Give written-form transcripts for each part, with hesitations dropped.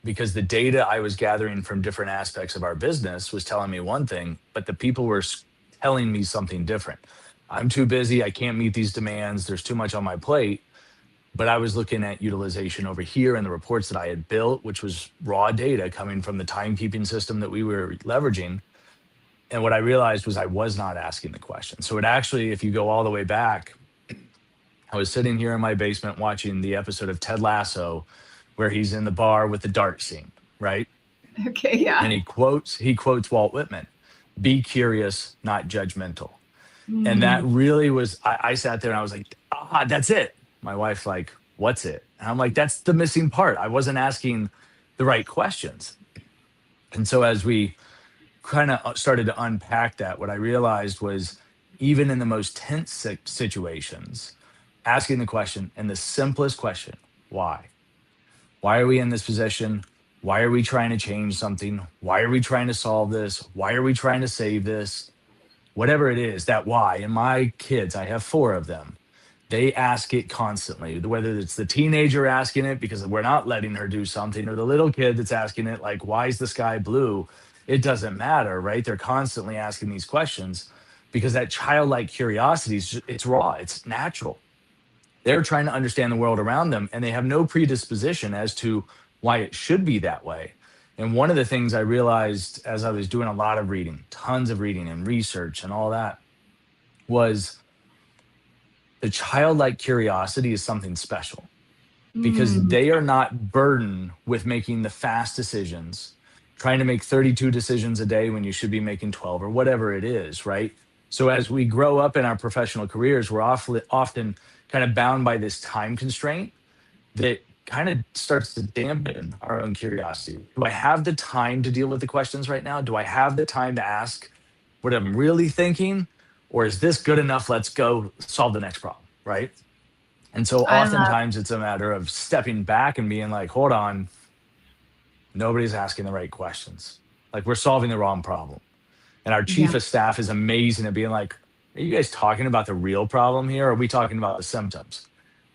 because the data I was gathering from different aspects of our business was telling me one thing, but the people were telling me something different. I'm too busy. I can't meet these demands. There's too much on my plate. But I was looking at utilization over here and the reports that I had built, which was raw data coming from the timekeeping system that we were leveraging. And what I realized was I was not asking the question. So it actually, if you go all the way back, I was sitting here in my basement watching the episode of Ted Lasso where he's in the bar with the dart scene, right? Okay, And yeah. he quotes Walt Whitman, be curious, not judgmental. And that Mm, really was, I sat there and I was like, that's it. My wife's like, what's it? And I'm like, that's the missing part. I wasn't asking the right questions. And so as we kind of started to unpack that, what I realized was even in the most tense situations, asking the question, and the simplest question, why? Why are we in this position? Why are we trying to change something? Why are we trying to solve this? Why are we trying to save this? Whatever it is, that why. And my kids, I have four of them, they ask it constantly, whether it's the teenager asking it because we're not letting her do something, or the little kid that's asking it, like, why is the sky blue? It doesn't matter, right? They're constantly asking these questions because that childlike curiosity is it's raw, it's natural. They're trying to understand the world around them and they have no predisposition as to why it should be that way. And one of the things I realized as I was doing a lot of reading, tons of reading and research and all that, was the childlike curiosity is something special because mm. they are not burdened with making the fast decisions, trying to make 32 decisions a day when you should be making 12 or whatever it is, right? So as we grow up in our professional careers, we're often kind of bound by this time constraint that kind of starts to dampen our own curiosity. Do I have the time to deal with the questions right now? Do I have the time to ask what I'm really thinking? Or is this good enough? Let's go solve the next problem, right? And so I love. oftentimes it's a matter of stepping back and being like, hold on, nobody's asking the right questions. Like we're solving the wrong problem. And our chief Yeah. of staff is amazing at being like, are you guys talking about the real problem here? Or are we talking about the symptoms?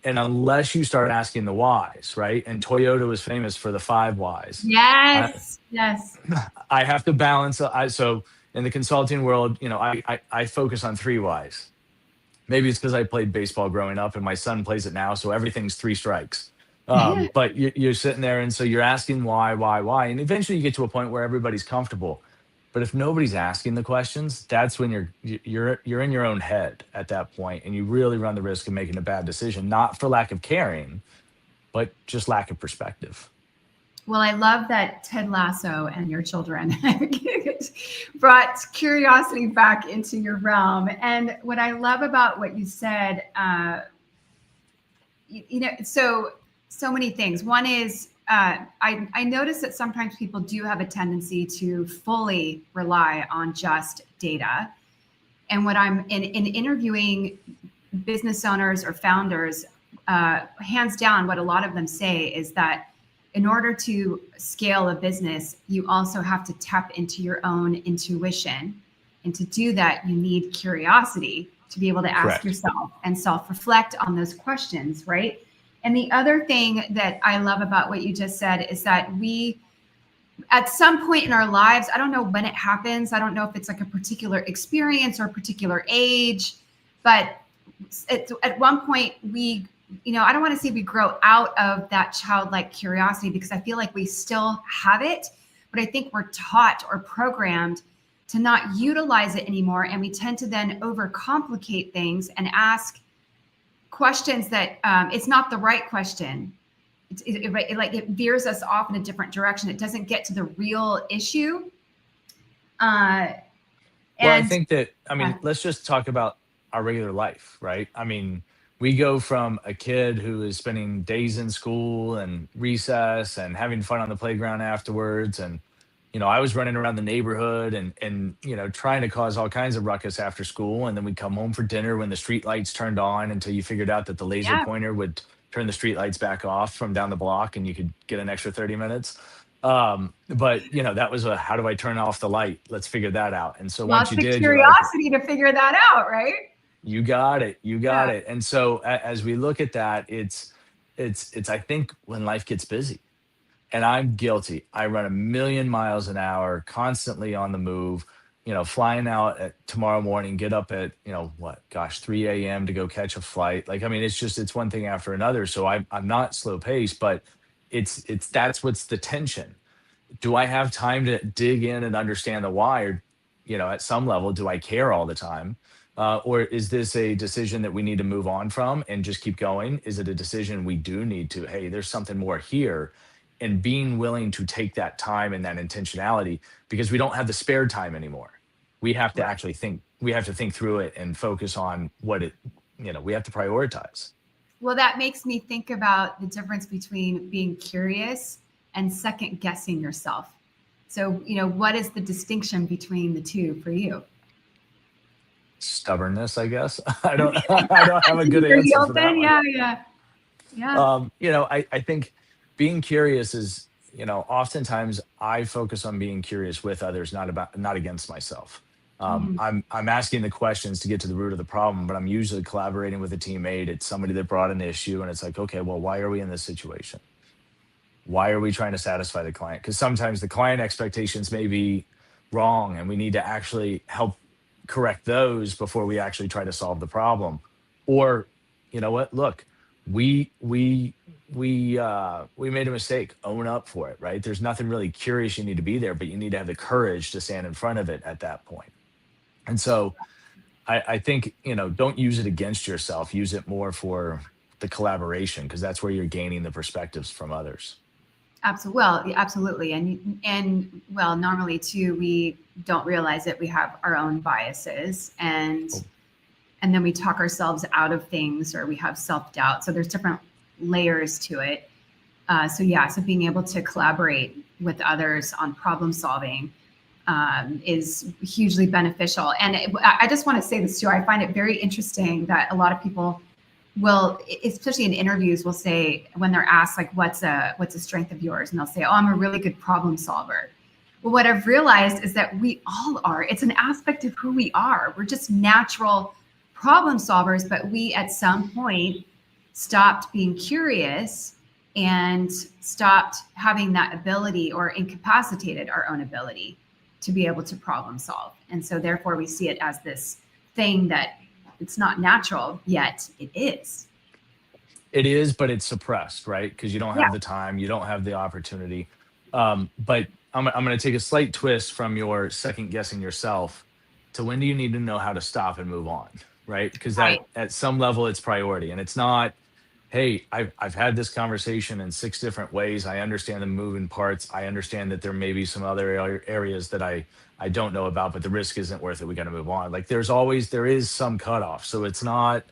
And unless you start asking the whys, right? And Toyota was famous for the five whys. I, Yes. Yes. I have to balance. So in the consulting world, I focus on three whys. Maybe it's because I played baseball growing up and my son plays it now. So everything's three strikes. But you're sitting there. And so you're asking why. And eventually you get to a point where everybody's comfortable. But if nobody's asking the questions, that's when you're in your own head at that point, and you really run the risk of making a bad decision, not for lack of caring, but just lack of perspective. Well, I love that Ted Lasso and your children brought curiosity back into your realm. And what I love about what you said, so many things. One is I notice that sometimes people do have a tendency to fully rely on just data. And what I'm in interviewing business owners or founders, hands down, what a lot of them say is that in order to scale a business, you also have to tap into your own intuition. And to do that, you need curiosity to be able to ask Correct. yourself and self-reflect on those questions, right? And the other thing that I love about what you just said is that we, at some point in our lives, I don't know when it happens. I don't know if it's like a particular experience or a particular age, but at one point we, I don't want to say we grow out of that childlike curiosity because I feel like we still have it, but I think we're taught or programmed to not utilize it anymore. And we tend to then overcomplicate things and ask questions that it's not the right question. It veers us off in a different direction. It doesn't get to the real issue. Well, I And think that, let's just talk about our regular life, right? We go from a kid who is spending days in school and recess and having fun on the playground afterwards. And, I was running around the neighborhood and trying to cause all kinds of ruckus after school. And then we'd come home for dinner when the street lights turned on until you figured out that the laser yeah, pointer would turn the street lights back off from down the block and you could get an extra 30 minutes. But that was how do I turn off the light? Let's figure that out. And so once lots you of did, you're like, curiosity to figure that out, right? you got it. You got Yeah. it. And so as we look at that, it's I think when life gets busy And I'm guilty. I run a million miles an hour, constantly on the move, flying out at tomorrow morning, get up at, what, gosh, 3 a.m. to go catch a flight. Like, I mean, it's one thing after another. So I'm not slow paced, but that's what's the tension. Do I have time to dig in and understand the why? Or, at some level, do I care all the time? Or is this a decision that we need to move on from and just keep going? Is it a decision we do need to, hey, there's something more here? And being willing to take that time and that intentionality, because we don't have the spare time anymore. We have to Right. actually think, we have to think through it and focus on we have to prioritize. Well, that makes me think about the difference between being curious and second guessing yourself. So, what is the distinction between the two for you? Stubbornness, I guess. I don't have a good Pretty answer for that open. one. Yeah, yeah, yeah. I think being curious is, oftentimes I focus on being curious with others, not against myself. Mhm. I'm asking the questions to get to the root of the problem, but I'm usually collaborating with a teammate. It's somebody that brought an issue, and it's like, okay, well, why are we in this situation? Why are we trying to satisfy the client? Because sometimes the client expectations may be wrong, and we need to actually help correct those before we actually try to solve the problem. Or, you know what? Look, we made a mistake. Own up for it, right? There's nothing really curious you need to be there, but you need to have the courage to stand in front of it at that point. And so I think, don't use it against yourself. Use it more for the collaboration, because that's where you're gaining the perspectives from others. Absolutely. Well, yeah, absolutely. And well, normally too, we don't realize that we have our own biases, Oh, and then we talk ourselves out of things, or we have self-doubt. So there's different layers to it. So yeah, so being able to collaborate with others on problem solving is hugely beneficial. And I just want to say this too. I find it very interesting that a lot of people will, especially in interviews, will say when they're asked like, what's a strength of yours? And they'll say, oh, I'm a really good problem solver. Well, what I've realized is that we all are. It's an aspect of who we are. We're just natural problem solvers, but we at some point stopped being curious and stopped having that ability, or incapacitated our own ability to be able to problem solve. And so therefore we see it as this thing that it's not natural, yet it is. it is, but it's suppressed, right? Because you don't Yeah. have the time, you don't have the opportunity. But I'm going to take a slight twist from your second guessing yourself to when do you need to know how to stop and move on, right? Because Right. that at some level it's priority, and it's not, hey, I've had this conversation in six different ways. I understand the moving parts. I understand that there may be some other areas that I don't know about, but the risk isn't worth it. We got to move on. Like there is some cutoff. So it's not,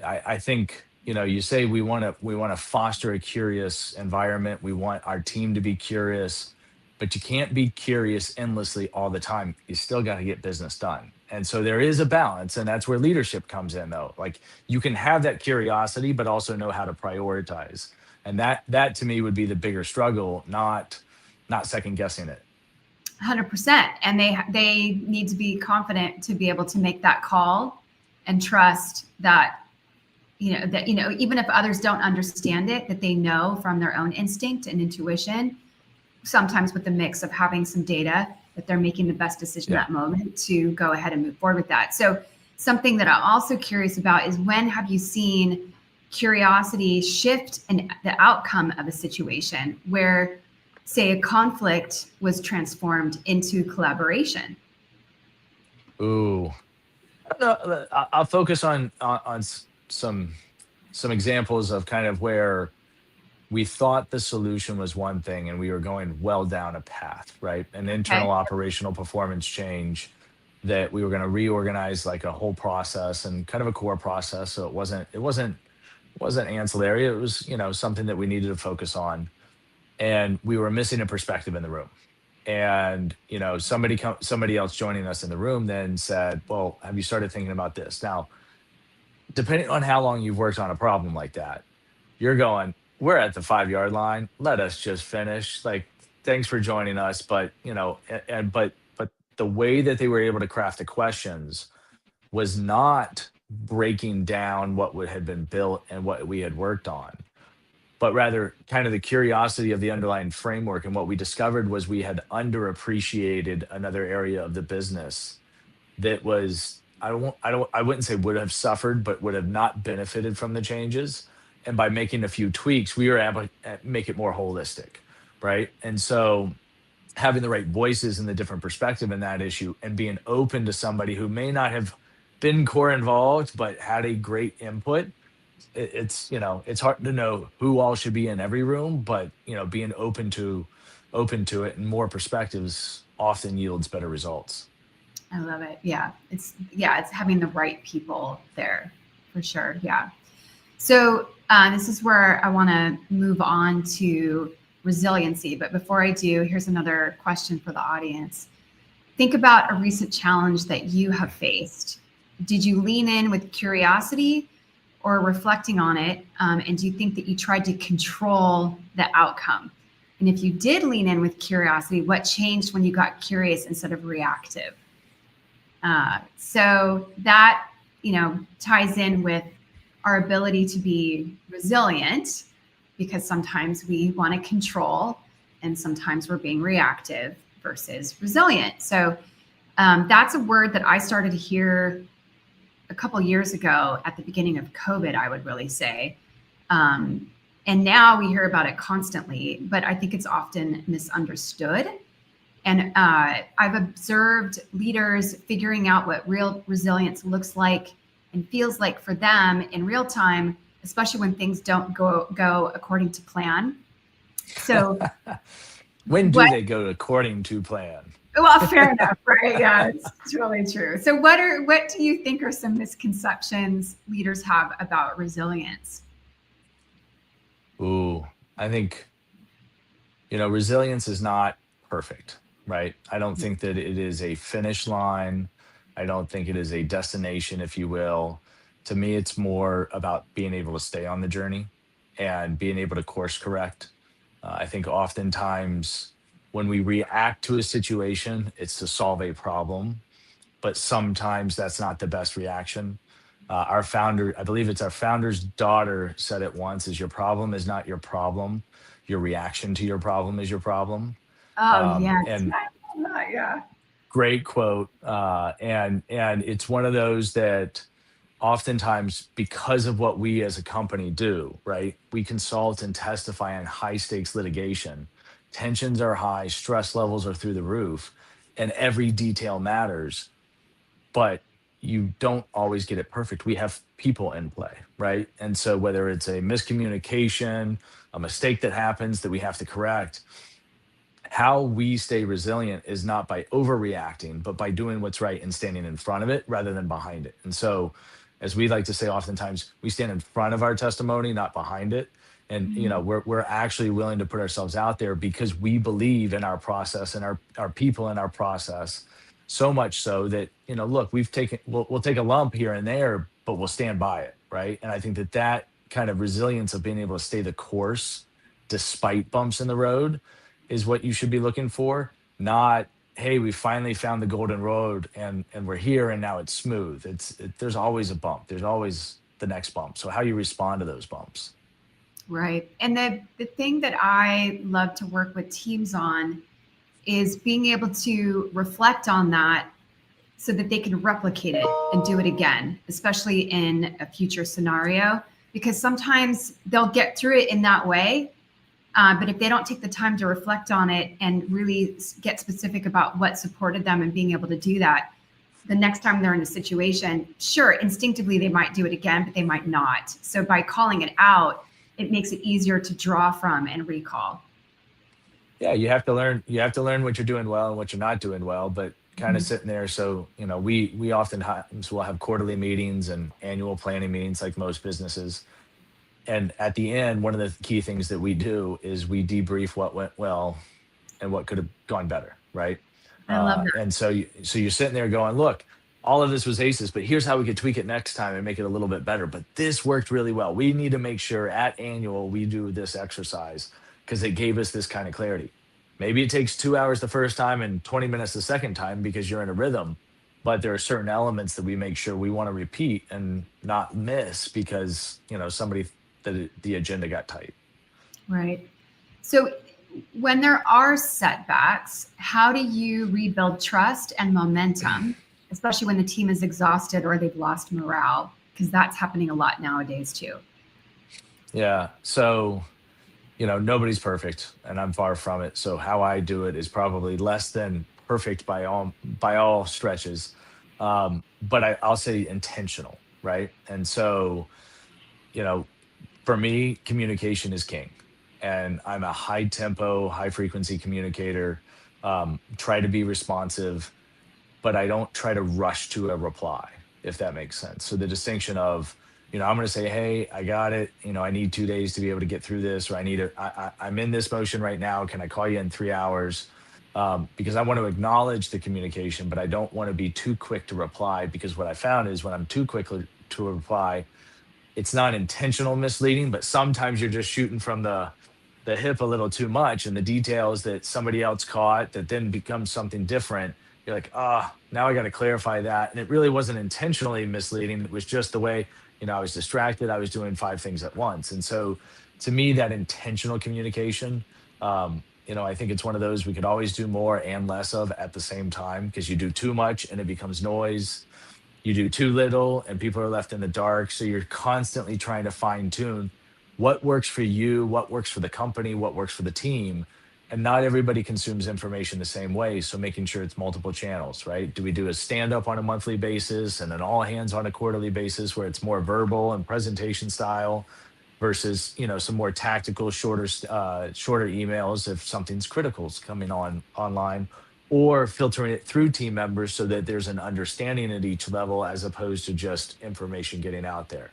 I think, you say we want to foster a curious environment. We want our team to be curious, but you can't be curious endlessly all the time. You still got to get business done. And so there is a balance, and that's where leadership comes in though. Like, you can have that curiosity, but also know how to prioritize. And that to me would be the bigger struggle, not second guessing it. 100%. And they need to be confident to be able to make that call and trust that, even if others don't understand it, that they know from their own instinct and intuition, sometimes with the mix of having some data, that they're making the best decision Yeah. at that moment to go ahead and move forward with that. So something that I'm also curious about is, when have you seen curiosity shift in the outcome of a situation where, say, a conflict was transformed into collaboration? Ooh. No, I'll focus on some examples of kind of where we thought the solution was one thing and we were going well down a path, right? An Okay. internal operational performance change that we were going to reorganize, like a whole process and kind of a core process. So it wasn't ancillary. It was, something that we needed to focus on. And we were missing a perspective in the room. And, somebody else joining us in the room then said, well, have you started thinking about this? Now, depending on how long you've worked on a problem like that, you're going, we're at the 5 yard line. Let us just finish. Like, thanks for joining us. But, but the way that they were able to craft the questions was not breaking down what would had been built and what we had worked on. but rather kind of the curiosity of the underlying framework. And what we discovered was we had underappreciated another area of the business that was, I wouldn't say would have suffered, but would have not benefited from the changes. And by making a few tweaks, we were able to make it more holistic, right? And so having the right voices and the different perspective in that issue, and being open to somebody who may not have been core involved but had a great input. It's, it's hard to know who all should be in every room, but being open to it and more perspectives often yields better results. I love it. It's having the right people there for sure. Yeah. So this is where I want to move on to resiliency. But before I do, here's another question for the audience. Think about a recent challenge that you have faced. Did you lean in with curiosity or reflecting on it? And do you think that you tried to control the outcome? And if you did lean in with curiosity, what changed when you got curious instead of reactive? So that, ties in with our ability to be resilient, because sometimes we want to control and sometimes we're being reactive versus resilient. So that's a word that I started to hear a couple years ago at the beginning of COVID, I would really say. And now we hear about it constantly, but I think it's often misunderstood. And I've observed leaders figuring out what real resilience looks like and feels like for them in real time, especially when things don't go according to plan. So When do they go according to plan? Well, fair enough, right? Yeah, it's really true. So what do you think are some misconceptions leaders have about resilience? Ooh, I think, resilience is not perfect, right? I don't think that it is a finish line. I don't think it is a destination, if you will. To me, it's more about being able to stay on the journey and being able to course correct. I think oftentimes when we react to a situation, it's to solve a problem, but sometimes that's not the best reaction. Our founder, I believe it's our founder's daughter, said it once: "Is your problem is not your problem. Your reaction to your problem is your problem." Oh, yes. And Yeah. great quote. And it's one of those that oftentimes, because of what we as a company do, right? We consult and testify on high stakes litigation. Tensions are high, stress levels are through the roof, and every detail matters. But you don't always get it perfect. We have people in play, right? And so whether it's a miscommunication, a mistake that happens that we have to correct, how we stay resilient is not by overreacting, but by doing what's right and standing in front of it rather than behind it. And so, as we like to say, oftentimes we stand in front of our testimony, not behind it. And Mhm. we're actually willing to put ourselves out there because we believe in our process and our people in our process, so much so that, look, we'll take a lump here and there, but we'll stand by it, right? And I think that kind of resilience of being able to stay the course despite bumps in the road is what you should be looking for, not, hey, we finally found the golden road and we're here and now it's smooth. There's always a bump. There's always the next bump. So how you respond to those bumps. Right. And the thing that I love to work with teams on is being able to reflect on that so that they can replicate it and do it again, especially in a future scenario, because sometimes they'll get through it in that way. But if they don't take the time to reflect on it and really get specific about what supported them and being able to do that, the next time they're in a situation, sure, instinctively they might do it again, but they might not. So by calling it out, it makes it easier to draw from and recall. Yeah, you have to learn what you're doing well and what you're not doing well, but kind of Mhm. sitting there. So, we oftentimes will have quarterly meetings and annual planning meetings like most businesses. And at the end, one of the key things that we do is we debrief what went well and what could have gone better, right? I love that. And so you're sitting there going, look, all of this was aces, but here's how we could tweak it next time and make it a little bit better. But this worked really well. We need to make sure at annual we do this exercise because it gave us this kind of clarity. Maybe it takes 2 hours the first time and 20 minutes the second time because you're in a rhythm, but there are certain elements that we make sure we want to repeat and not miss because somebody that the agenda got tight. Right. So when there are setbacks, how do you rebuild trust and momentum, especially when the team is exhausted or they've lost morale? Because that's happening a lot nowadays too. Yeah. So, nobody's perfect and I'm far from it. So how I do it is probably less than perfect by all stretches. But I'll say intentional, right? And so, you know, for me, communication is king. And I'm a high tempo, high frequency communicator. Try to be responsive, but I don't try to rush to a reply, if that makes sense. So the distinction of, I'm going to say, hey, I got it. I need 2 days to be able to get through this, or I'm in this motion right now. Can I call you in 3 hours? Because I want to acknowledge the communication, but I don't want to be too quick to reply, because what I found is when I'm too quick to reply, it's not intentional misleading, but sometimes you're just shooting from the hip a little too much, and the details that somebody else caught that then becomes something different. You're like, now I got to clarify that. And it really wasn't intentionally misleading. It was just the way, I was distracted. I was doing five things at once. And so to me, that intentional communication, I think it's one of those we could always do more and less of at the same time, because you do too much and it becomes noise. You do too little and people are left in the dark. So you're constantly trying to fine tune what works for you, what works for the company, what works for the team. And not everybody consumes information the same way. So making sure it's multiple channels, right? Do we do a stand up on a monthly basis and an all hands on a quarterly basis where it's more verbal and presentation style versus, some more tactical, shorter emails if something's critical is coming online, or filtering it through team members so that there's an understanding at each level as opposed to just information getting out there.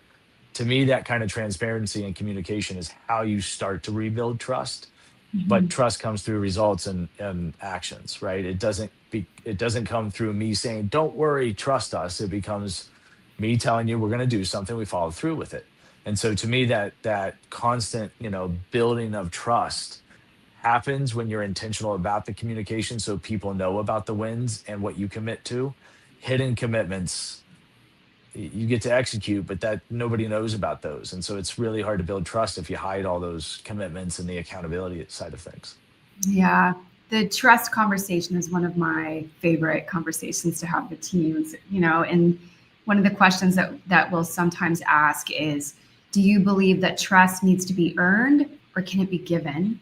To me, that kind of transparency and communication is how you start to rebuild trust. But Mhm. trust comes through results and actions, right? It doesn't come through me saying, don't worry, trust us. It becomes me telling you we're going to do something, we follow through with it. And so to me, that constant, building of trust happens when you're intentional about the communication, so people know about the wins and what you commit to. Hidden commitments, you get to execute, but that nobody knows about those. And so it's really hard to build trust if you hide all those commitments and the accountability side of things. Yeah. The trust conversation is one of my favorite conversations to have with teams, and one of the questions that we'll sometimes ask is, do you believe that trust needs to be earned or can it be given?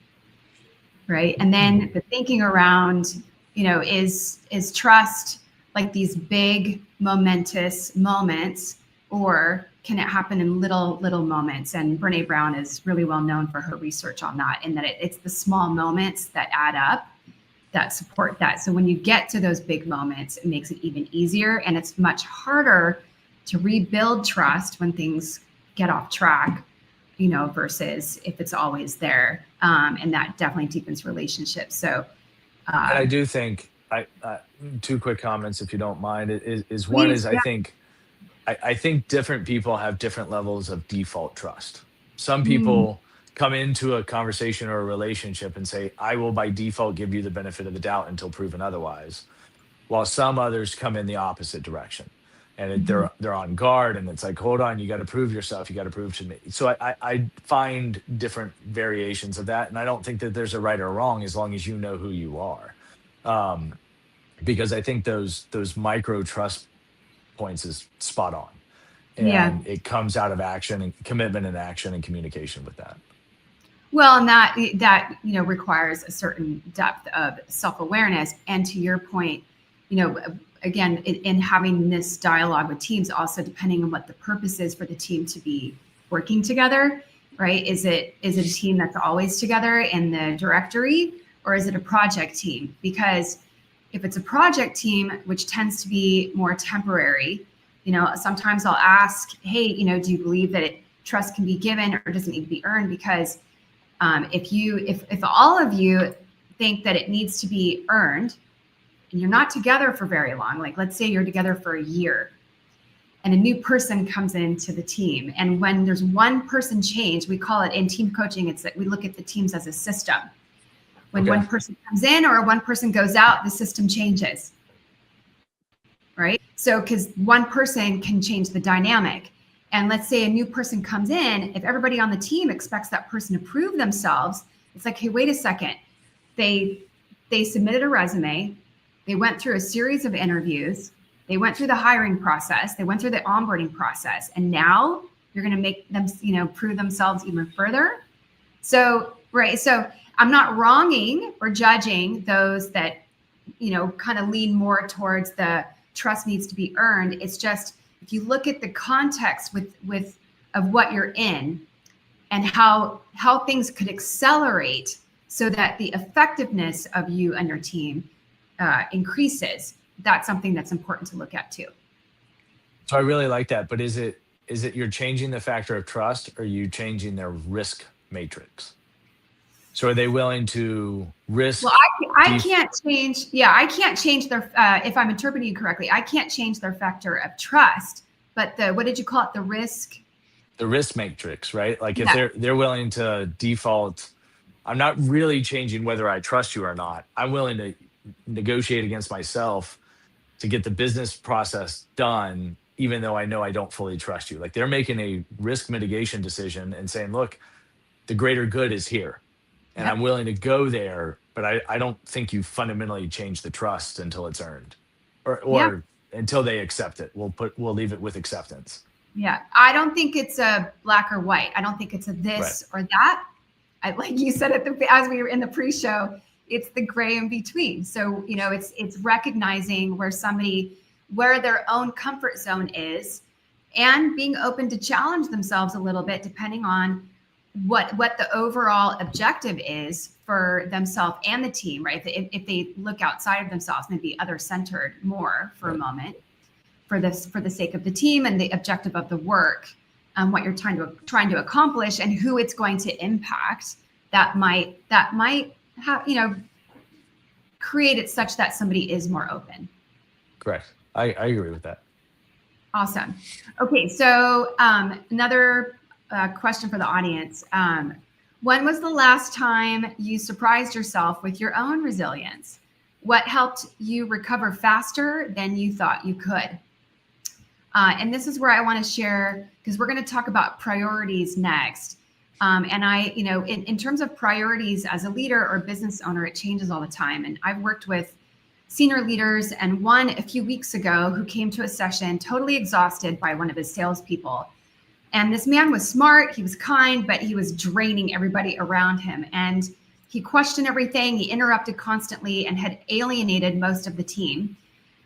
Right. And then the thinking around, is trust like these big momentous moments, or can it happen in little moments? And Brene Brown is really well known for her research on that, in that it's the small moments that add up that support that. So when you get to those big moments, it makes it even easier, and it's much harder to rebuild trust when things get off track, versus if it's always there. And that definitely deepens relationships. So, And I uh, do think two quick comments, if you don't mind. Is one please, is yeah. I think different people have different levels of default trust. Some Mm, people come into a conversation or a relationship and say, I will by default give you the benefit of the doubt until proven otherwise, while some others come in the opposite direction. And mhm. they're on guard, and it's like, hold on, you got to prove yourself, you got to prove to me. So I find different variations of that, and I don't think that there's a right or wrong as long as you know who you are, um, because I think those micro trust points is spot on, Yeah. and it comes out of action and commitment and action and communication with that. Well, and that requires a certain depth of self-awareness. And to your point, again, in having this dialogue with teams, also depending on what the purpose is for the team to be working together, right? Is it a team that's always together in the directory, or is it a project team? Because if it's a project team, which tends to be more temporary, sometimes I'll ask, hey, do you believe that trust can be given or does it need to be earned? Because if all of you think that it needs to be earned, and you're not together for very long, like let's say you're together for a year, and a new person comes into the team, and when there's one person change, we call it in team coaching, it's that we look at the teams as a system. When Okay. one person comes in or one person goes out, the system changes, right? So because one person can change the dynamic. And let's say a new person comes in, if everybody on the team expects that person to prove themselves, it's like, hey, wait a second. They submitted a resume. They went through a series of interviews. They went through the hiring process. They went through the onboarding process. And now you're going to make them, prove themselves even further. So, right. So I'm not wronging or judging those that, kind of lean more towards the trust needs to be earned. It's just, if you look at the context of what you're in and how things could accelerate so that the effectiveness of you and your team increases, that's something that's important to look at too. So I really like that. But is it you're changing the factor of trust, or are you changing their risk matrix? So are they willing to risk? Well, I can't change. Yeah, I can't change their. If I'm interpreting you correctly, I can't change their factor of trust. But what did you call it? The risk. The risk matrix, right? Like if they're willing to default, I'm not really changing whether I trust you or not. I'm willing to negotiate against myself to get the business process done, even though I know I don't fully trust you. Like they're making a risk mitigation decision and saying, look, the greater good is here. And I'm willing to go there, but I don't think you fundamentally change the trust until it's earned, or until they accept it. We'll leave it with acceptance. Yeah, I don't think it's a black or white. I don't think it's a this or that. Like you said as we were in the pre-show, it's the gray in between. So it's recognizing where their own comfort zone is, and being open to challenge themselves a little bit, depending on what the overall objective is for themselves and the team, right? If they look outside of themselves, maybe other-centered more for a moment, for the sake of the team and the objective of the work, what you're trying to accomplish and who it's going to impact, that might have, create it such that somebody is more open. Correct. I agree with that. Awesome. Okay, so another question for the audience. When was the last time you surprised yourself with your own resilience? What helped you recover faster than you thought you could? And this is where I want to share, because we're going to talk about priorities next. And in terms of priorities as a leader or business owner, it changes all the time. And I've worked with senior leaders, and one a few weeks ago who came to a session totally exhausted by one of his salespeople. And this man was smart, he was kind, but he was draining everybody around him. And he questioned everything, he interrupted constantly, and had alienated most of the team.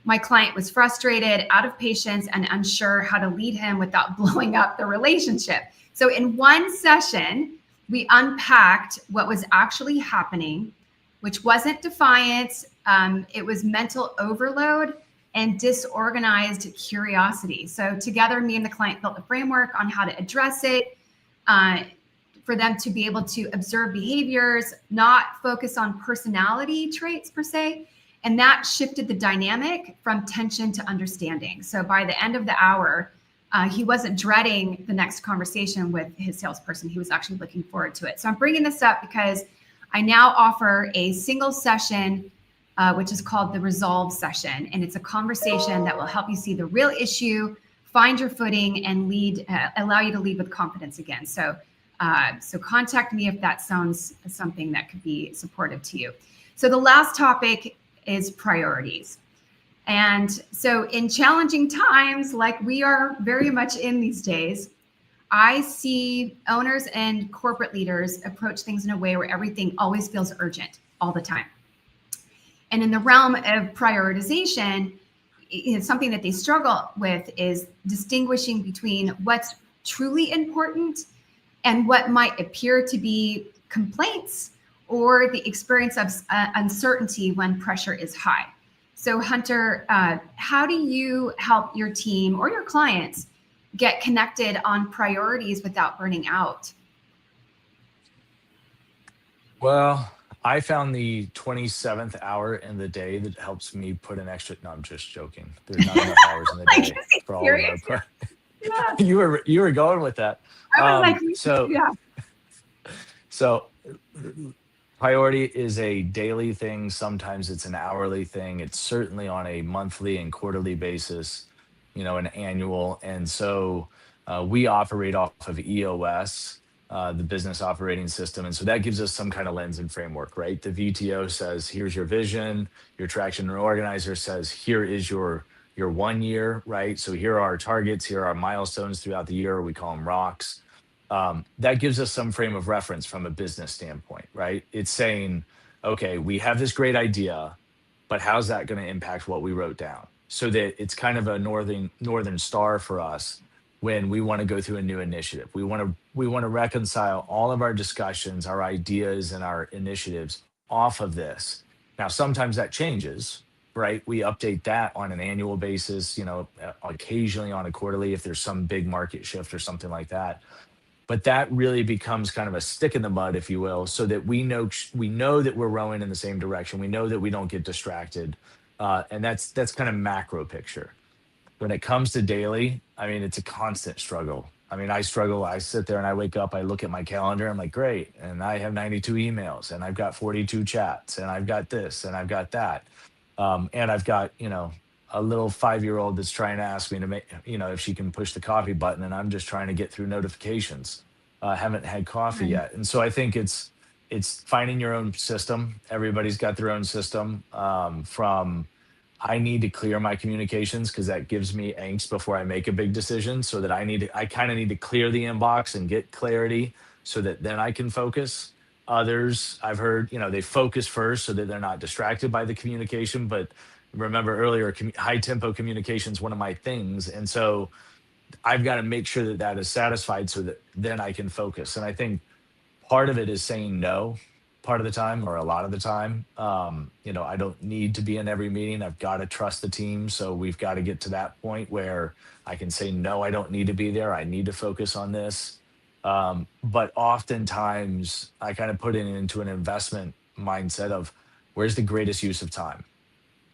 My client was frustrated, out of patience, and unsure how to lead him without blowing up the relationship. So in one session, we unpacked what was actually happening, which wasn't defiance. It was mental overload and disorganized curiosity. So together, me and the client built a framework on how to address it, for them to be able to observe behaviors, not focus on personality traits per se. And that shifted the dynamic from tension to understanding. So by the end of the hour, he wasn't dreading the next conversation with his salesperson. He was actually looking forward to it. So I'm bringing this up because I now offer a single session, which is called the Resolve session. And it's a conversation that will help you see the real issue, find your footing, and allow you to lead with confidence again. So contact me if that sounds something that could be supportive to you. So the last topic is priorities. And so in challenging times, like we are very much in these days, I see owners and corporate leaders approach things in a way where everything always feels urgent all the time. And in the realm of prioritization, something that they struggle with is distinguishing between what's truly important and what might appear to be complaints or the experience of uncertainty when pressure is high. So Hunter, how do you help your team or your clients get connected on priorities without burning out? Well, I found the 27th hour in the day that helps me put an extra. No, I'm just joking. There's not enough hours in the day for all of our. Yeah. You were going with that. I was So priority is a daily thing. Sometimes it's an hourly thing. It's certainly on a monthly and quarterly basis, an annual. And so We operate off of EOS, the business operating system. And so that gives us some kind of lens and framework, right? The VTO says, here's your vision. Your traction and organizer says, here is your 1 year, right? So here are our targets, here are our milestones throughout the year. We call them rocks. That gives us some frame of reference from a business standpoint, right? It's saying, okay, we have this great idea, but how's that going to impact what we wrote down? So that it's kind of a northern star for us when we want to go through a new initiative. We want to reconcile all of our discussions, our ideas, and our initiatives off of this. Now, sometimes that changes, right? We update that on an annual basis, occasionally on a quarterly if there's some big market shift or something like that. But that really becomes kind of a stick in the mud, if you will, so that we know that we're rowing in the same direction. We know that we don't get distracted, and that's kind of macro picture. When it comes to daily, I mean, it's a constant struggle. I mean, I struggle. I sit there and I wake up, I look at my calendar, I'm like, great. And I have 92 emails and I've got 42 chats and I've got this and I've got that. And I've got, a little 5-year-old that's trying to ask me to make, if she can push the coffee button. And I'm just trying to get through notifications. Haven't had coffee Right. yet. And so I think it's finding your own system. Everybody's got their own system. From I need to clear my communications because that gives me angst before I make a big decision. So that I kind of need to clear the inbox and get clarity so that then I can focus. Others, I've heard, they focus first so that they're not distracted by the communication. But remember earlier, high tempo communication is one of my things. And so I've got to make sure that that is satisfied so that then I can focus. And I think part of it is saying no part of the time or a lot of the time. I don't need to be in every meeting. I've got to trust the team. So we've got to get to that point where I can say, no, I don't need to be there. I need to focus on this. But oftentimes I kind of put it into an investment mindset of where's the greatest use of time,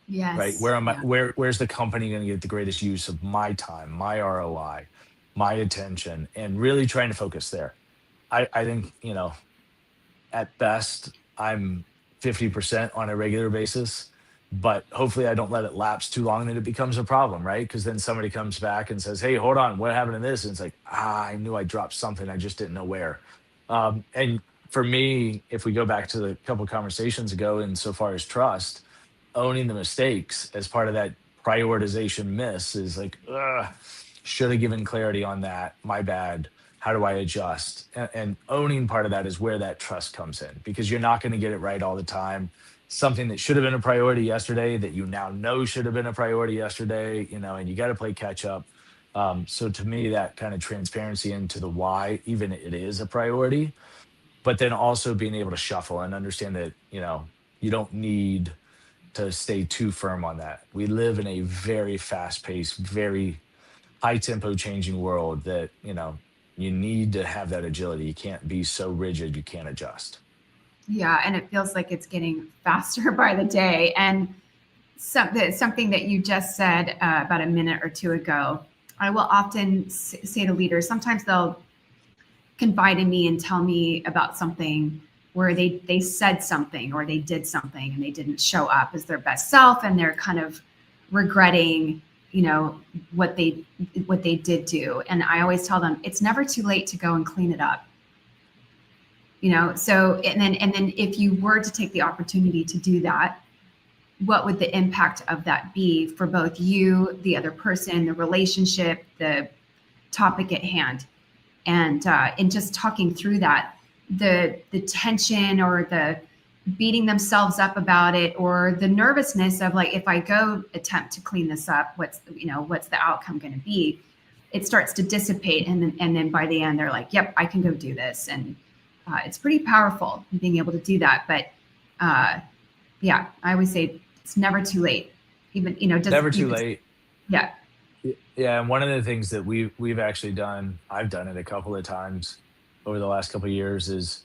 right? Yes. Where am I, Yeah. where's the company going to get the greatest use of my time, my ROI, my attention, and really trying to focus there. I think, at best, I'm 50% on a regular basis, but hopefully I don't let it lapse too long and it becomes a problem, right? Because then somebody comes back and says, hey, hold on, what happened to this? And it's like, I knew I dropped something. I just didn't know where. And for me, if we go back to the couple conversations ago, insofar as trust, owning the mistakes as part of that prioritization miss is like, should have given clarity on that. My bad. How do I adjust? And owning part of that is where that trust comes in because you're not going to get it right all the time. Something that should have been a priority yesterday that you now know should have been a priority yesterday, and you got to play catch up. So to me, that kind of transparency into the why, even it is a priority, but then also being able to shuffle and understand that, you don't need to stay too firm on that. We live in a very fast paced, very high tempo changing world that, you need to have that agility. You can't be so rigid, you can't adjust. Yeah. And it feels like it's getting faster by the day. And something that you just said about a minute or two ago, I will often say to leaders, sometimes they'll confide in me and tell me about something where they said something or they did something and they didn't show up as their best self and they're kind of regretting what they did do. And I always tell them it's never too late to go and clean it up. So and then if you were to take the opportunity to do that, what would the impact of that be for both you, the other person, the relationship, the topic at hand? And in just talking through that, the tension or the beating themselves up about it or the nervousness of like, if I go attempt to clean this up, what's the outcome going to be? It starts to dissipate. And then by the end, they're like, yep, I can go do this. And it's pretty powerful being able to do that. But yeah, I always say it's never too late. Even, Never too late. Yeah. Yeah, and one of the things that we've actually done, I've done it a couple of times over the last couple of years is,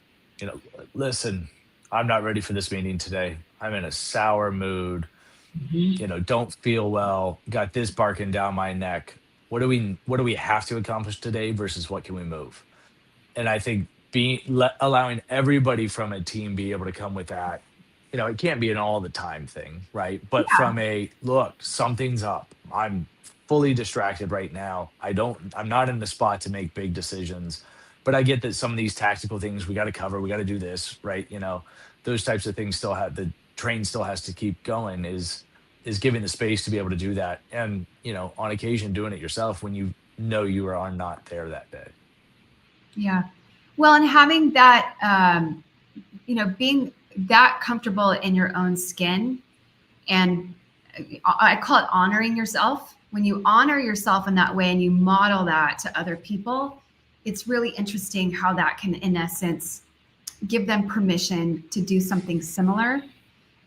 listen, I'm not ready for this meeting today. I'm in a sour mood, Mhm. don't feel well, got this barking down my neck. What do we have to accomplish today versus what can we move? And I think allowing everybody from a team be able to come with that, it can't be an all the time thing, right? But Yeah. from a look, something's up. I'm fully distracted right now. I'm not in the spot to make big decisions, but I get that some of these tactical things we got to cover, we got to do this, right? Those types of things still have the train still has to keep going is giving the space to be able to do that. And, on occasion doing it yourself when you are not there that day. Yeah. Well, and having that, being that comfortable in your own skin, and I call it honoring yourself. When you honor yourself in that way and you model that to other people, it's really interesting how that can, in essence, give them permission to do something similar.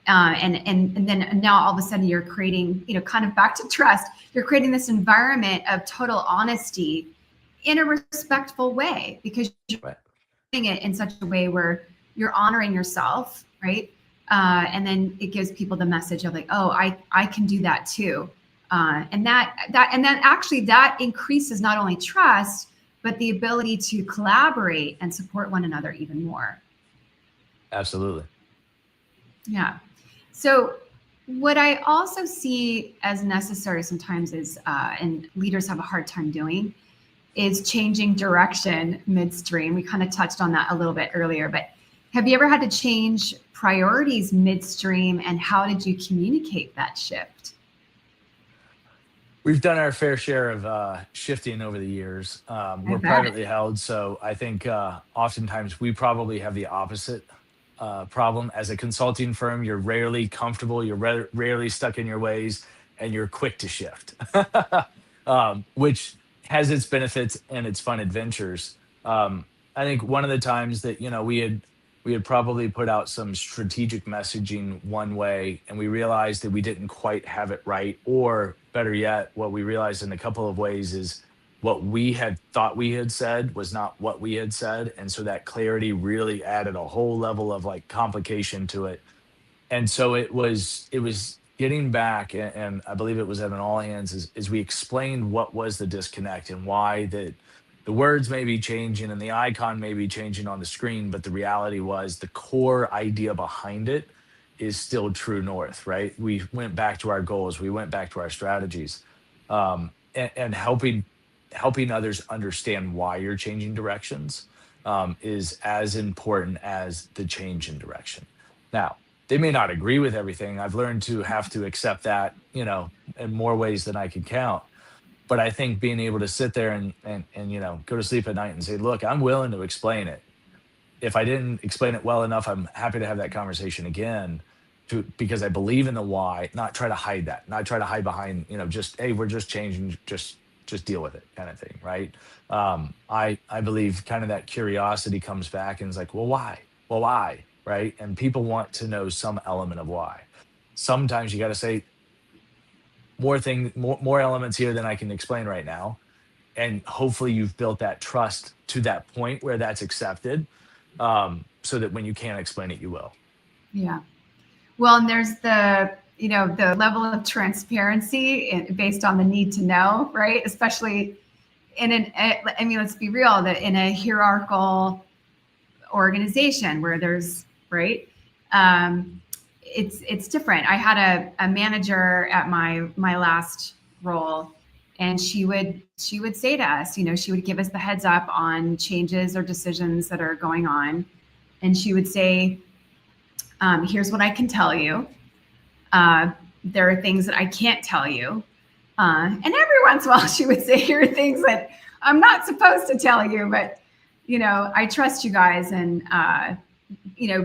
And then now all of a sudden you're creating, kind of back to trust, you're creating this environment of total honesty in a respectful way, because you're Right. doing it in such a way where you're honoring yourself, right? And then it gives people the message of like, oh, I can do that too. And then actually that increases not only trust, but the ability to collaborate and support one another even more. Absolutely. Yeah. So what I also see as necessary sometimes is, and leaders have a hard time doing, is changing direction midstream. We kind of touched on that a little bit earlier, but have you ever had to change priorities midstream, and how did you communicate that shift? We've done our fair share of shifting over the years. I We're bet. privately held, so I think oftentimes we probably have the opposite problem. As a consulting firm, you're rarely comfortable, you're rarely stuck in your ways, and you're quick to shift, which has its benefits and its fun adventures. I think one of the times that we had probably put out some strategic messaging one way, and we realized that we didn't quite have it right, or better yet, what we realized in a couple of ways is what we had thought we had said was not what we had said. And so that clarity really added a whole level of like complication to it. And so it was getting back, and I believe it was at an all hands, is we explained what was the disconnect and why that the words may be changing and the icon may be changing on the screen, but the reality was the core idea behind it is still true north, right? We went back to our goals, we went back to our strategies, and helping others understand why you're changing directions is as important as the change in direction. Now, they may not agree with everything. I've learned to have to accept that, in more ways than I can count. But I think being able to sit there and go to sleep at night and say, look, I'm willing to explain it. If I didn't explain it well enough, I'm happy to have that conversation again, because I believe in the why, not try to hide that, not try to hide behind, just, hey, we're just changing, just deal with it kind of thing, right? I believe kind of that curiosity comes back and is like, well, why? Well, why? Right? And people want to know some element of why. Sometimes you got to say more elements here than I can explain right now, and hopefully you've built that trust to that point where that's accepted, so that when you can't explain it, you will. Yeah. Well, and there's the level of transparency based on the need to know, right? Especially I mean, let's be real, that in a hierarchical organization where there's, right, it's different. I had a manager at my last role, and she would say to us, she would give us the heads up on changes or decisions that are going on, and she would say, here's what I can tell you. There are things that I can't tell you. And every once in a while she would say, here are things that I'm not supposed to tell you, but, I trust you guys. And,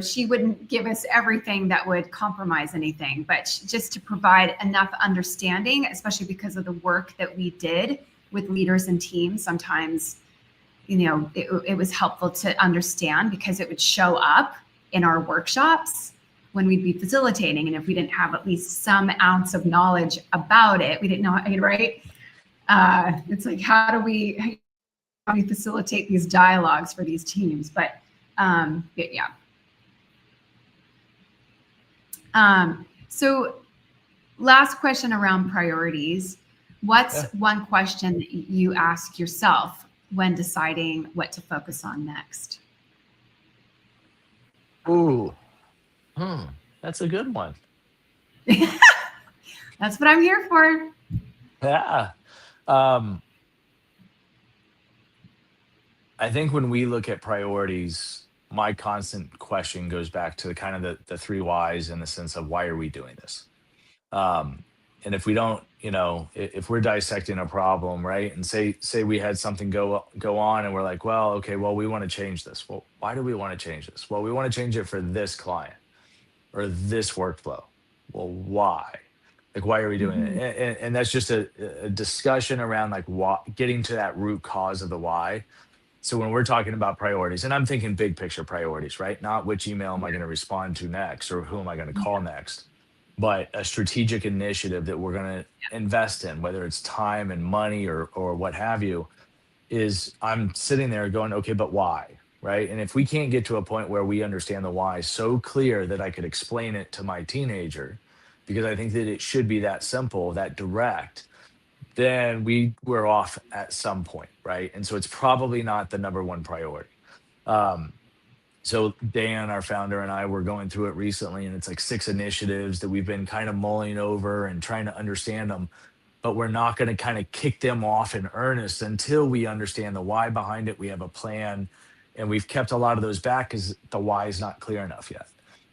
she wouldn't give us everything that would compromise anything, but just to provide enough understanding, especially because of the work that we did with leaders and teams. Sometimes, it was helpful to understand, because it would show up in our workshops when we'd be facilitating. And if we didn't have at least some ounce of knowledge about it, we didn't know, right? It's like, how do we facilitate these dialogues for these teams? But yeah. So last question around priorities. What's one question that you ask yourself when deciding what to focus on next? Ooh, that's a good one. That's what I'm here for. Yeah. Um, I think when we look at priorities, my constant question goes back to kind of the three whys in the sense of why are we doing this? Um, and if we don't, if we're dissecting a problem, right, and say we had something go on, and we're like, well, okay, well, we want to change this. Well, why do we want to change this? Well, we want to change it for this client or this workflow. Well, why? Like, why are we doing it? Mhm. And that's just a discussion around like getting to that root cause of the why. So when we're talking about priorities, and I'm thinking big picture priorities, right? Not which email am I going to respond to next or who am I going to call Yeah. next, but a strategic initiative that we're going to invest in, whether it's time and money or what have you, is I'm sitting there going, okay, but why? Right. And if we can't get to a point where we understand the why so clear that I could explain it to my teenager, because I think that it should be that simple, that direct, then we're off at some point, right? And so it's probably not the number one priority. Um, so Dan, our founder, and I were going through it recently, and it's like 6 initiatives that we've been kind of mulling over and trying to understand them, but we're not going to kind of kick them off in earnest until we understand the why behind it. We have a plan, and we've kept a lot of those back because the why is not clear enough yet.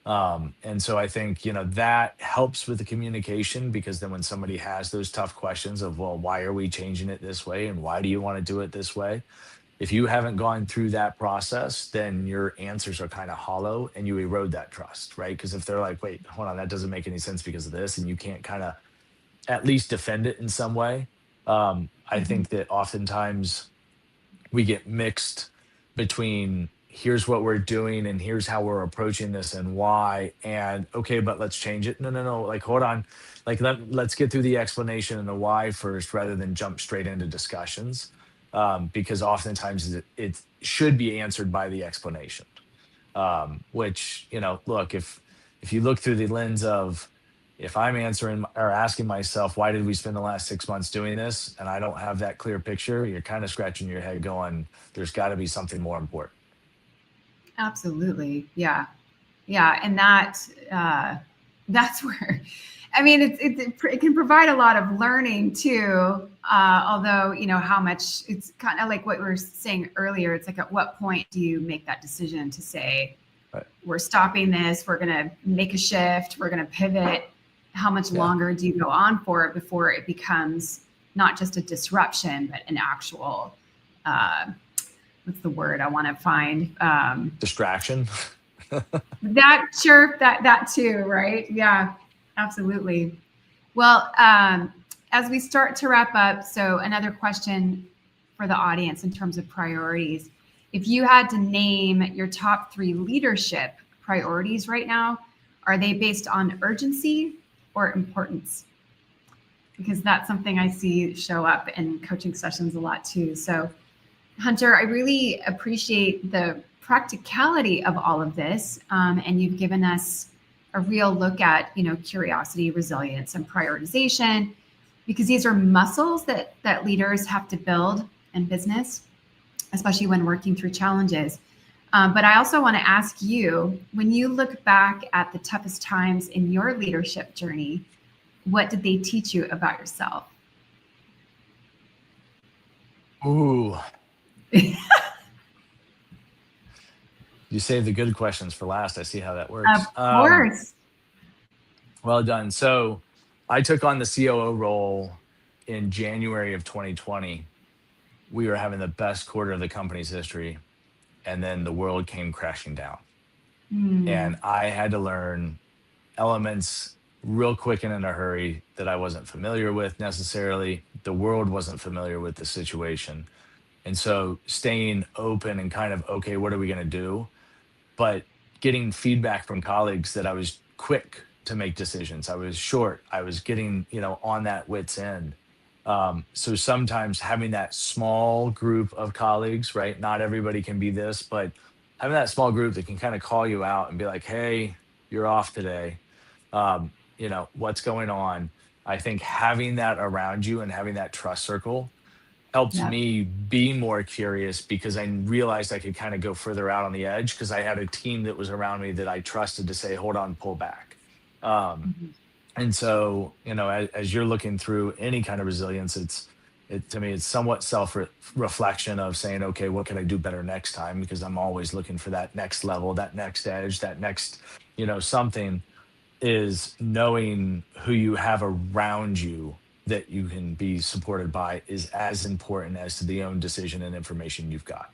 And so I think, that helps with the communication, because then when somebody has those tough questions of, well, why are we changing it this way? And why do you want to do it this way? If you haven't gone through that process, then your answers are kind of hollow and you erode that trust, right? Because if they're like, wait, hold on, that doesn't make any sense because of this, and you can't kind of at least defend it in some way. I Mhm. think that oftentimes we get mixed between here's what we're doing and here's how we're approaching this and why, and okay, but let's change it. No, no, no, like, hold on, like, let's get through the explanation and the why first rather than jump straight into discussions, because oftentimes it should be answered by the explanation, which, look, if you look through the lens of, if I'm answering or asking myself, why did we spend the last 6 months doing this? And I don't have that clear picture, you're kind of scratching your head going, there's got to be something more important. Absolutely. Yeah. Yeah. And that's where, I mean, it can provide a lot of learning too. Although, how much, it's kind of like what we were saying earlier. It's like, at what point do you make that decision to say, Right. we're stopping this, we're going to make a shift, we're going to pivot? How much Yeah. longer do you go on for it before it becomes not just a disruption, but an actual, uh, what's the word I want to find? Distraction. That, sure, that too, right? Yeah, absolutely. Well, as we start to wrap up, so another question for the audience in terms of priorities. If you had to name your top 3 leadership priorities right now, are they based on urgency or importance? Because that's something I see show up in coaching sessions a lot too. So Hunter, I really appreciate the practicality of all of this, and you've given us a real look at, curiosity, resilience, and prioritization, because these are muscles that leaders have to build in business, especially when working through challenges. But I also want to ask you, when you look back at the toughest times in your leadership journey, what did they teach you about yourself? Ooh, you save the good questions for last. I see how that Of works. course. Well done. So I took on the COO role in January of 2020. We were having the best quarter of the company's history, and then the world came crashing down. Hmm. And I had to learn elements real quick and in a hurry that I wasn't familiar with necessarily. The world wasn't familiar with the situation. And so staying open and kind of, okay, what are we going to do? But getting feedback from colleagues that I was quick to make decisions. I was short. I was getting, on that wit's end. So sometimes having that small group of colleagues, right? Not everybody can be this, but having that small group that can kind of call you out and be like, hey, you're off today. What's going on? I think having that around you and having that trust circle helped Yep. me be more curious, because I realized I could kind of go further out on the edge because I had a team that was around me that I trusted to say, hold on, pull back. Um, Mhm. and so, as you're looking through any kind of resilience, to me, it's somewhat self-reflection of saying, okay, what can I do better next time? Because I'm always looking for that next level, that next edge, that next, something. Is knowing who you have around you that you can be supported by is as important as to the own decision and information you've got.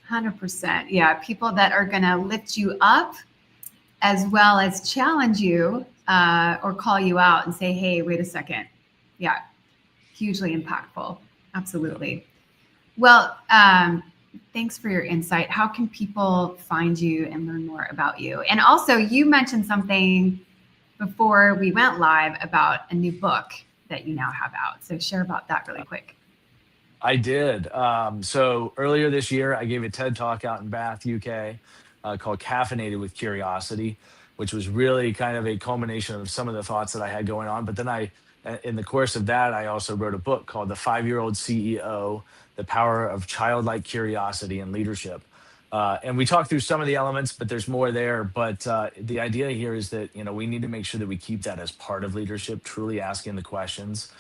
100%. Yeah. People that are going to lift you up as well as challenge you or call you out and say, hey, wait a second. Yeah. Hugely impactful. Absolutely. Well, thanks for your insight. How can people find you and learn more about you? And also, you mentioned something before we went live about a new book that you now have out. So share about that really quick. I did. So earlier this year, I gave a TED Talk out in Bath, UK, called Caffeinated with Curiosity, which was really kind of a culmination of some of the thoughts that I had going on. But then in the course of that, I also wrote a book called The 5-Year-Old CEO, The Power of Childlike Curiosity and Leadership. And we talked through some of the elements, but there's more there. But the idea here is that, we need to make sure that we keep that as part of leadership, truly asking the questions.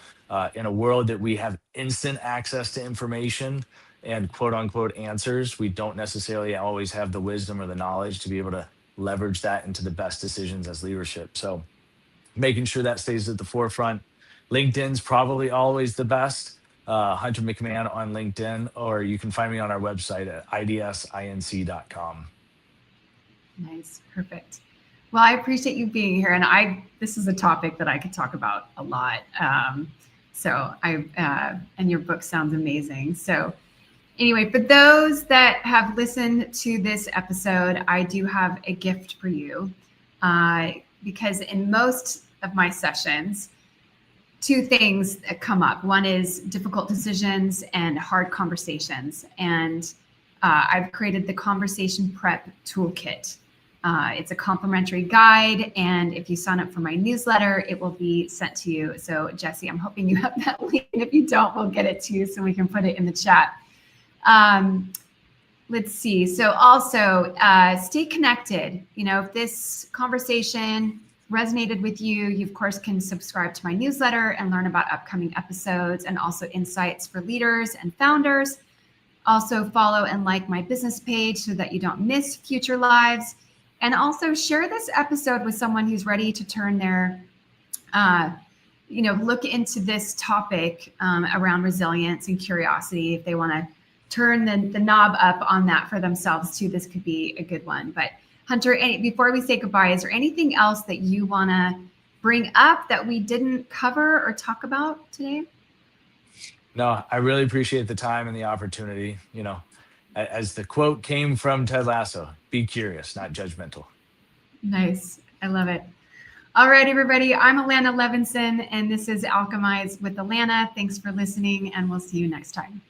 In a world that we have instant access to information and quote unquote answers, we don't necessarily always have the wisdom or the knowledge to be able to leverage that into the best decisions as leadership. So making sure that stays at the forefront. LinkedIn's probably always the best. Hunter McMahon on LinkedIn, or you can find me on our website at idsinc.com. Nice. Perfect. Well, I appreciate you being here. And this is a topic that I could talk about a lot. And your book sounds amazing. So anyway, for those that have listened to this episode, I do have a gift for you because in most of my sessions, two things come up. One is difficult decisions and hard conversations. And I've created the Conversation Prep Toolkit. It's a complimentary guide, and if you sign up for my newsletter, it will be sent to you. So, Jesse, I'm hoping you have that link, and if you don't, we'll get it to you so we can put it in the chat. Let's see. So, also, stay connected. If this conversation resonated with you, you, of course, can subscribe to my newsletter and learn about upcoming episodes and also insights for leaders and founders. Also, follow and like my business page so that you don't miss future lives. And also share this episode with someone who's ready to turn their, look into this topic around resilience and curiosity. If they want to turn the knob up on that for themselves too, this could be a good one. But Hunter, before we say goodbye, is there anything else that you want to bring up that we didn't cover or talk about today? No, I really appreciate the time and the opportunity. As the quote came from Ted Lasso, be curious, not judgmental. Nice. I love it. All right, everybody. I'm Alanna Levenson, and this is Alchemize with Alanna. Thanks for listening, and we'll see you next time.